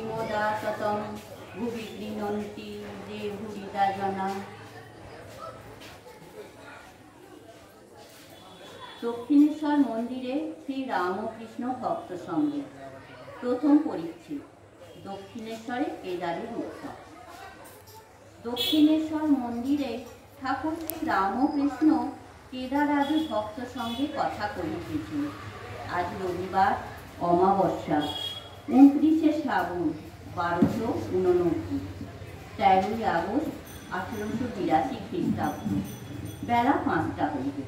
বিমোদাসতম ভুবি গৃহন্তি যে ভুরিদা জনা। দক্ষিণেশ্বর মন্দিরে শ্রী রামকৃষ্ণ ভক্ত সঙ্গে প্রথম পরিচ্ছেদ। দক্ষিণেশ্বরে কেদারের উৎসব। দক্ষিণেশ্বর মন্দিরে ঠাকুর শ্রী রামকৃষ্ণ কেদারাদি ভক্ত সঙ্গে কথা কহিতেছেন। আজ রবিবার, অমাবস্যা, 29শে শ্রাবণ, 1289, 13ই আগস্ট 1882 খ্রিস্টাব্দ। বেলা 5টা হইবে।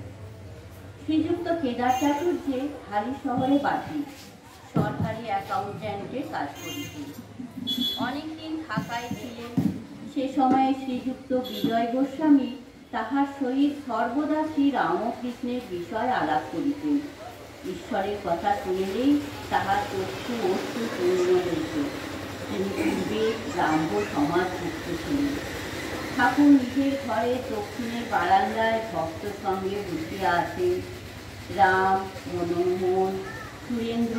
শ্রীযুক্ত কেদার চাটুর্যে হালি শহরে বাটি সরকারি অ্যাকাউন্ট্যান্টে কাজ করিতেন। অনেকদিন ঢাকায় ছিলেন। সে সময়ে শ্রীযুক্ত বিজয় গোস্বামী তাহার সহিত সর্বদা শ্রী রামকৃষ্ণের বিষয় আলাপ করিতেন। ঈশ্বরের কথা শুনিলেই তাহার চক্ষু অশ্রু পূর্ণ হইত। তিনি পূর্বে ব্রাহ্ম সমাজভুক্ত ছিলেন। ঠাকুর নিজের ঘরে দক্ষিণের বারান্দায় ভক্ত সঙ্গে বসিয়া আছেন। রাম, মনোহর, সুরেন্দ্র,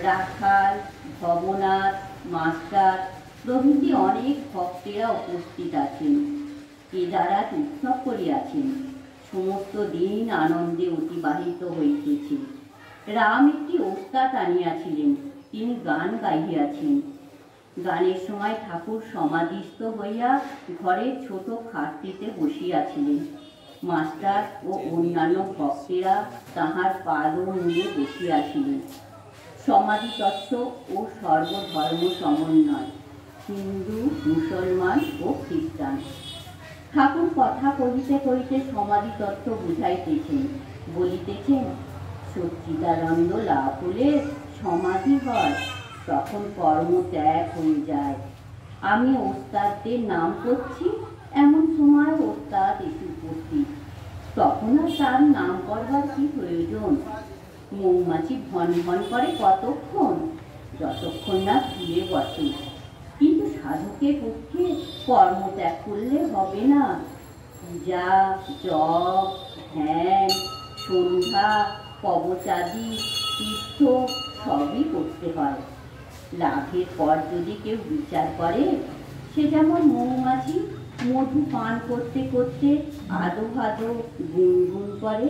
রাখাল, ভবনাথ, মাস্টার প্রভৃতি অনেক ভক্তেরা উপস্থিত আছেন। কেদারাত উৎসব করিয়াছেন। সমস্ত দিন আনন্দে অতিবাহিত হইতেছে। রাম একটি ওস্তাদ আনিয়াছিলেন। তিনি গান গাইয়াছেন। গানের সময় ঠাকুর সমাধিস্থ হইয়া ঘরের ছোট খাটটিতে বসিয়াছিলেন। মাস্টার ও অন্যান্য ভক্তেরা তাহার পাদমূলে বসিয়াছিলেন। সমাধি তত্ত্ব ও সর্বধর্ম সমন্বয়, হিন্দু, মুসলমান ও খ্রিস্টান। ঠাকুর কথা কহিতে কহিতে সমাধি তত্ত্ব বুঝাইতেছেন। বলিতেছেন, সচ্চিদানন্দ লাভ হলে সমাধি হয়, তখন কর্ম ত্যাগ হয়ে যায়। আমি ওস্তাদদের নাম করছি, এমন সময় ওস্তাদ এসে উপস্থিত। তখন আর তার নাম করবার কি প্রয়োজন? মৌমাছি ভন ভন করে কতক্ষণ? যতক্ষণ না ফিরে বসে। কিন্তু সাধকের পক্ষে কর্ম ত্যাগ করলে হবে না। পূজা, জপ, ধ্যান, সন্ধ্যা, কবচাদি, তীর্থ সবই করতে হয়। লাভের পর যদি কেউ বিচার করে, সে যেমন মৌমাছি মধু পান করতে করতে আদো ভাদো গুনগুন করে,